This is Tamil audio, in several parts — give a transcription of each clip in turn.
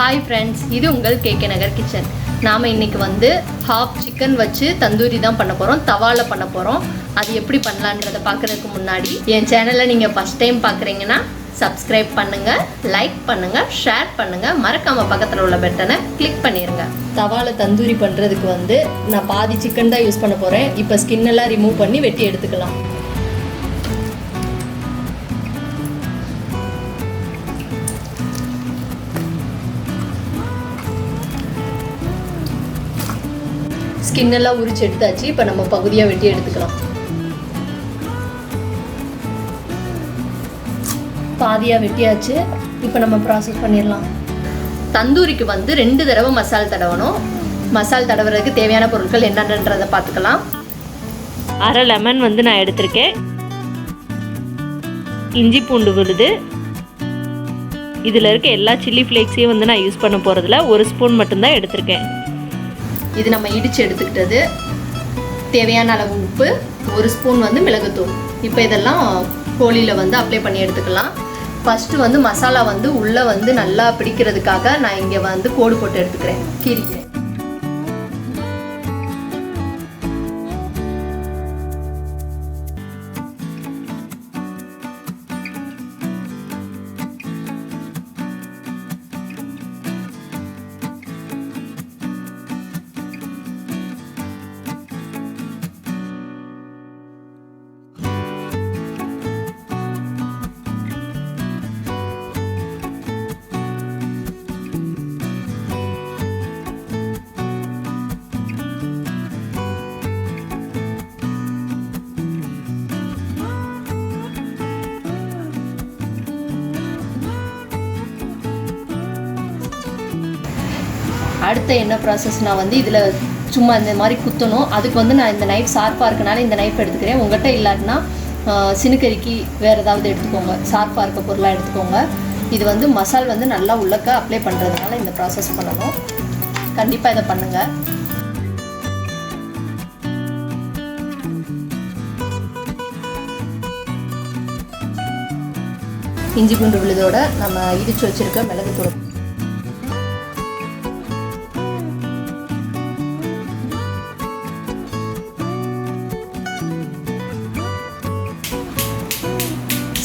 ஹாய் ஃப்ரெண்ட்ஸ், இது உங்கள் கேகே நகர் கிச்சன். நாம் இன்றைக்கி வந்து ஹாஃப் சிக்கன் வச்சு தந்தூரி தான் பண்ண போகிறோம். தவாவில் பண்ண போகிறோம். அது எப்படி பண்ணலான்றதை பார்க்குறதுக்கு முன்னாடி என் சேனலை நீங்கள் ஃபஸ்ட் டைம் பார்க்குறீங்கன்னா சப்ஸ்கிரைப் பண்ணுங்கள், லைக் பண்ணுங்கள், ஷேர் பண்ணுங்கள், மறக்காமல் பக்கத்தில் உள்ள பட்டனை கிளிக் பண்ணிடுங்க. தவாவில் தந்தூரி பண்ணுறதுக்கு வந்து நான் பாதி சிக்கன் தான் யூஸ் பண்ண போகிறேன். இப்போ ஸ்கின்னெல்லாம் ரிமூவ் பண்ணி வெட்டி எடுத்துக்கலாம். ஸ்கின்னெல்லாம் உரிச்சு எடுத்தாச்சு. இப்போ நம்ம பகுதியாக வெட்டி எடுத்துக்கலாம். பாதியாக வெட்டியாச்சு. இப்போ நம்ம ப்ராசஸ் பண்ணிடலாம். தந்தூரிக்கு வந்து 2 தடவை மசால் தடவணும். மசால் தடவுறதுக்கு தேவையான பொருட்கள் என்னென்னன்றதை பார்த்துக்கலாம். அரை லெமன் வந்து நான் எடுத்திருக்கேன். இஞ்சி பூண்டு விழுது. இதில் இருக்க எல்லா சில்லி ஃப்ளேக்ஸையும் வந்து நான் யூஸ் பண்ண போகிறதில்ல. 1 ஸ்பூன் மட்டும்தான் எடுத்திருக்கேன். இது நம்ம இடித்து எடுத்துக்கிட்டது. தேவையான அளவு உப்பு, 1 ஸ்பூன் வந்து மிளகுத்தூள். இப்போ இதெல்லாம் கோழியில் வந்து அப்ளை பண்ணி எடுத்துக்கலாம். ஃபஸ்ட்டு வந்து மசாலா வந்து உள்ளே வந்து நல்லா பிடிக்கிறதுக்காக நான் இங்கே வந்து கோடு போட்டு எடுத்துக்கிறேன், கீரிக்கிறேன். அடுத்த என்ன ப்ராசஸ்னால் வந்து இதில் சும்மா இந்த மாதிரி குத்தணும். அதுக்கு வந்து நான் இந்த நைஃப் ஷார்ப்பாக இருக்கனால இந்த நைஃப் எடுத்துக்கிறேன். உங்கள்கிட்ட இல்லாட்டினா சினுக்கறிக்கு வேறு ஏதாவது எடுத்துக்கோங்க, ஷார்ப்பாக இருக்க பொருளாக எடுத்துக்கோங்க. இது வந்து மசால் வந்து நல்லா உள்ளக்க அப்ளை பண்ணுறதுனால இந்த ப்ராசஸ் பண்ணணும். கண்டிப்பாக இதை பண்ணுங்கள். இஞ்சி பூண்டு விழுதோட நம்ம இடித்து வச்சுருக்க மிளகுத்தூள்,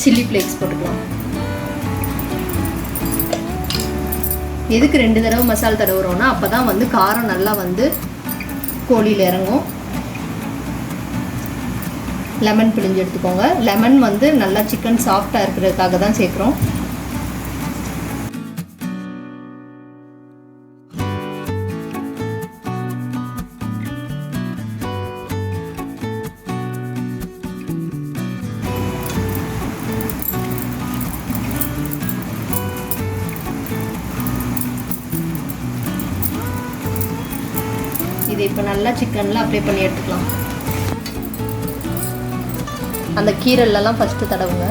சில்லி ஃப்ளேக்ஸ் போட்டுக்கலாம். எதுக்கு 2 தடவை மசால் தடவுறோன்னா அப்போ தான் வந்து காரம் நல்லா வந்து கோழியில் இறங்கும். லெமன் பிழிஞ்சு எடுத்துக்கோங்க. லெமன் வந்து நல்லா சிக்கன் சாஃப்டாக இருக்கிறதுக்காக தான் சேர்க்குறோம். இது இப்போ நல்லா சிக்கனில் அப்ளை பண்ணி எடுத்துக்கலாம். அந்த கீரல்லாம் ஃபஸ்ட்டு தடவுங்க.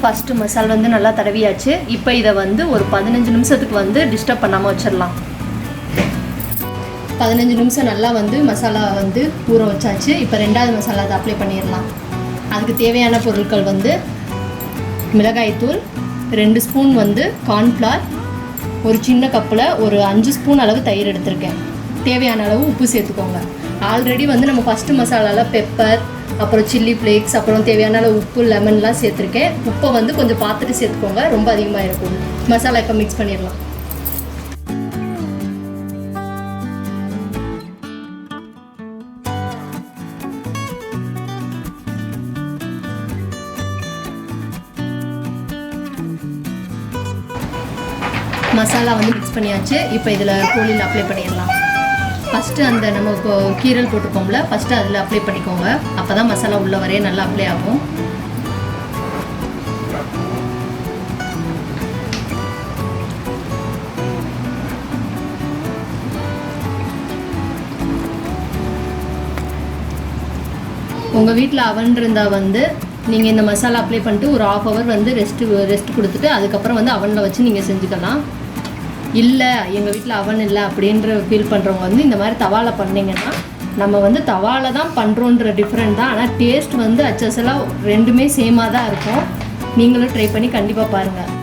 ஃபஸ்ட்டு மசால் வந்து நல்லா தடவியாச்சு. இப்போ இதை வந்து ஒரு 15 நிமிஷத்துக்கு வந்து டிஸ்டர்ப் பண்ணாமல் வச்சிடலாம். 15 நிமிஷம் நல்லா வந்து மசாலா வந்து ஊற வச்சாச்சு. இப்போ 2வது மசாலா அதை அப்ளை பண்ணிடலாம். அதுக்கு தேவையான பொருட்கள் வந்து மிளகாய்த்தூள், 2 ஸ்பூன் வந்து கார்ன்ஃப்ளவர், ஒரு சின்ன கப்பில் ஒரு 5 ஸ்பூன் அளவு தயிர் எடுத்திருக்கேன். தேவையான அளவு உப்பு சேர்த்துக்கோங்க. ஆல்ரெடி வந்து நம்ம ஃபஸ்ட்டு மசாலாவில் பெப்பர், அப்புறம் சில்லி ஃப்ளேக்ஸ், அப்புறம் தேவையான உப்பு, லெமன்லாம் சேர்த்துருக்கேன். உப்பை வந்து கொஞ்சம் பார்த்துட்டு சேர்த்துக்கோங்க, ரொம்ப அதிகமாக இருக்கும். மசாலா இப்போ மிக்ஸ் பண்ணிடலாம். மசாலா வந்து மிக்ஸ் பண்ணியாச்சு. இப்போ இதில் கோழியில் அப்ளை பண்ணிடலாம். ஃபஸ்ட்டு அந்த நம்ம கீரல் போட்டுக்கோம்ல, ஃபஸ்ட்டு அதில் அப்ளை பண்ணிக்கோங்க. அப்போ தான் மசாலா உள்ளே வரைய நல்லா அப்ளை ஆகும். உங்கள் வீட்டில் அவன் இருந்தால் வந்து நீங்கள் இந்த மசாலா அப்ளை பண்ணிட்டு ஒரு 1/2 hour வந்து ரெஸ்ட் கொடுத்துட்டு அதுக்கப்புறம் வந்து அவனில் வச்சு நீங்கள் செஞ்சுக்கலாம். இல்லை எங்கள் வீட்டில் அவன் இல்லை அப்படின்ற ஃபீல் பண்ணுறவங்க வந்து இந்த மாதிரி தவாவில் பண்ணிங்கன்னா, நம்ம வந்து தவாவில் தான் பண்ணுறோன்ற டிஃப்ரெண்ட் தான், ஆனால் டேஸ்ட் வந்து அச்சசலாக ரெண்டுமே சேமாக தான் இருக்கும். நீங்களும் ட்ரை பண்ணி கண்டிப்பாக பாருங்கள்.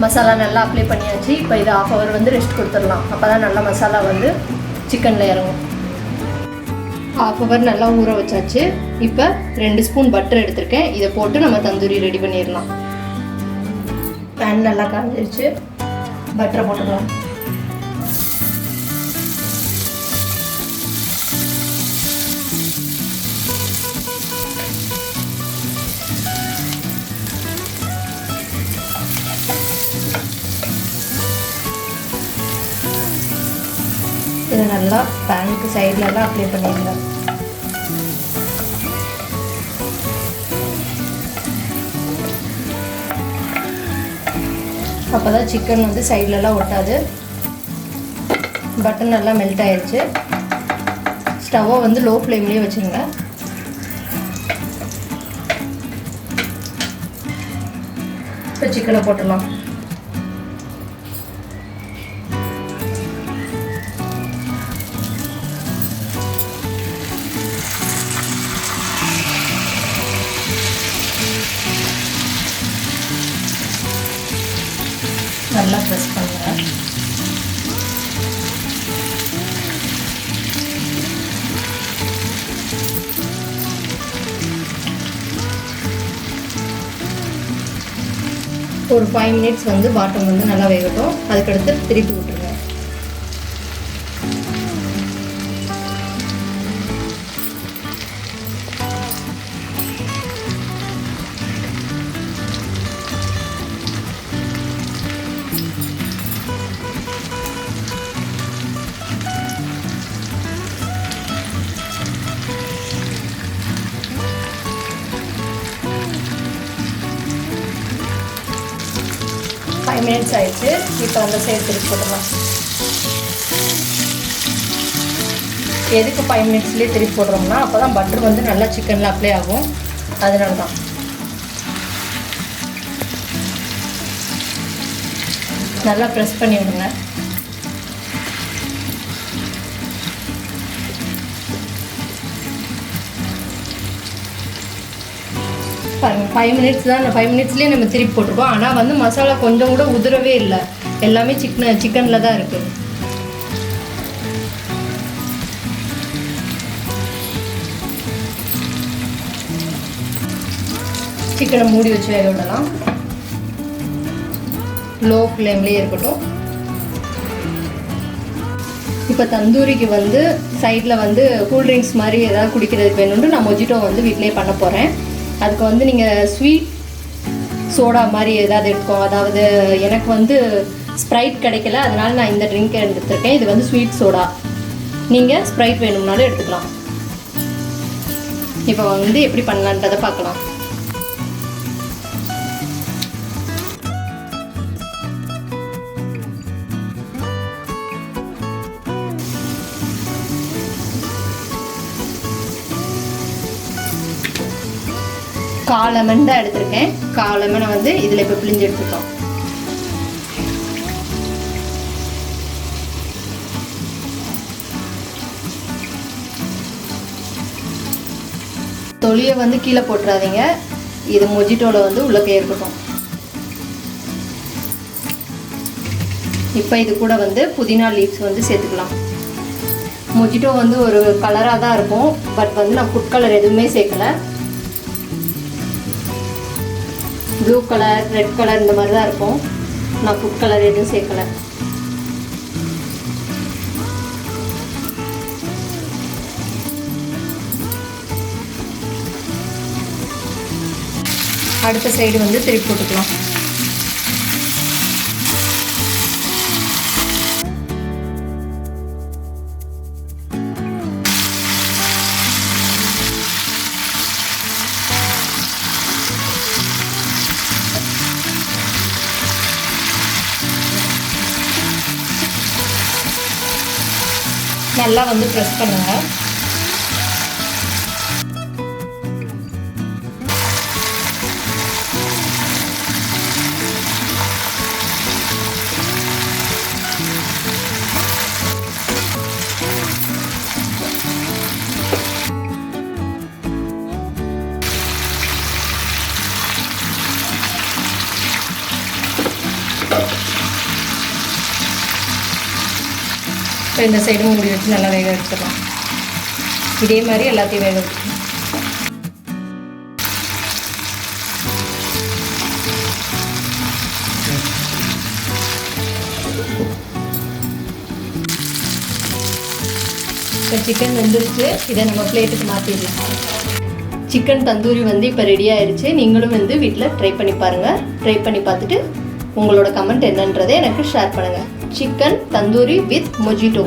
மசாலா நல்லா அப்ளை பண்ணியாச்சு. இப்போ இது 1/2 hour வந்து ரெஸ்ட் கொடுத்துடலாம். அப்போ தான் நல்லா மசாலா வந்து சிக்கனில் இறங்கும். 1/2 hour நல்லா ஊற வச்சாச்சு. இப்போ 2 ஸ்பூன் பட்டர் எடுத்திருக்கேன். இதை போட்டு நம்ம தந்தூரி ரெடி பண்ணிடலாம். பேன் நல்லா காஞ்சிருச்சு. பட்டரை போட்டுக்கலாம். இதை நல்லா பேனுக்கு சைட்லலாம் அப்ளை பண்ணிடுங்க. அப்போ தான் சிக்கன் வந்து சைட்லலாம் ஒட்டாது. பட்டர் நல்லா மெல்ட் ஆயிடுச்சு. ஸ்டவ்வை வந்து லோ ஃப்ளேம்லேயே வச்சுருங்க. இப்போ சிக்கனை போட்டுடலாம். நல்லா ப்ரெஸ் பண்ணுங்க. ஒரு 5 minutes வந்து பாட்டம் வந்து நல்லா வேகட்டும். அதுக்கடுத்து திருப்பி விட்டுருங்க. ஃபைவ் மினிட்ஸ் ஆயிடுச்சு. இப்போ அந்த சைடு திருப்பி போட்டுடலாம். எதுக்கு 5 minutesலேயே திருப்பி போடுறோம்னா, அப்போ தான் பட்டர் வந்து நல்லா சிக்கனில் அப்ளை ஆகும். அதனால தான். நல்லா ப்ரெஸ் பண்ணி விடுங்க. பாருங்கள், 5 minutes தான். 5 minutesலேயே நம்ம திருப்பி போட்டிருக்கோம். ஆனால் வந்து மசாலா கொஞ்சம் கூட உதிரவே இல்லை. எல்லாமே சிக்கனில் தான் இருக்குது. சிக்கனை மூடி வச்சு வேக விடலாம். லோ ஃப்ளேம்லேயே இருக்கட்டும். இப்போ தந்தூரிக்கு வந்து சைடில் வந்து கூல்ட்ரிங்க்ஸ் மாதிரி ஏதாவது குடிக்கிறதுக்கு வேணும்னு நான் மொஜிட்டோ வந்து வீட்டிலேயே பண்ண போகிறேன். அதுக்கு வந்து நீங்கள் ஸ்வீட் சோடா மாதிரி ஏதாவது எடுத்துக்கோங்க. அதாவது எனக்கு வந்து ஸ்ப்ரைட் கிடைக்கல, அதனால நான் இந்த ட்ரிங்க் எடுத்துருக்கேன். இது வந்து ஸ்வீட் சோடா. நீங்கள் ஸ்ப்ரைட் வேணும்னாலும் எடுத்துக்கலாம். இப்போ வந்து எப்படி பண்ணலான்றதை பார்க்கலாம். கால் லெமன் தான் எடுத்திருக்கேன். கால் லெமனை வந்து இதில் இப்போ பிழிஞ்சு எடுத்துக்கலாம். தொலியை வந்து கீழே போட்டுறாதீங்க. இது மொஜிட்டோவில் வந்து உள்ளே இருக்கட்டும். இப்போ இது கூட வந்து புதினா லீவ்ஸ் வந்து சேர்த்துக்கலாம். மொஜிட்டோ வந்து ஒரு கலராக தான் இருக்கும். பட் வந்து நான் ஃபுட் கலர் எதுவுமே சேர்க்கலை. ப்ளூ கலர், ரெட் கலர் இந்த மாதிரி தான் இருக்கும். நான் ஃபுட் கலர் எதுவும் சேர்க்கலை. அடுத்த சைடு வந்து திருப்பி போட்டுக்கலாம். நல்லா வந்து ப்ரெஸ் பண்ணுங்க. இப்போ இந்த சைடு மூடி வச்சு நல்லா வேக எடுத்துக்கலாம். இதே மாதிரி எல்லாத்தையும் வேக வச்சுக்கலாம். இப்போ சிக்கன் வெந்துருச்சு. இதை நம்ம பிளேட்டுக்கு மாற்றிடலாம். சிக்கன் தந்தூரி வந்து இப்போ ரெடி ஆயிடுச்சு. நீங்களும் வந்து வீட்டில் ட்ரை பண்ணி பாருங்கள். ட்ரை பண்ணி பார்த்துட்டு உங்களோட கமெண்ட் என்னன்றதை எனக்கு ஷேர் பண்ணுங்கள். Chicken tandoori with mojito.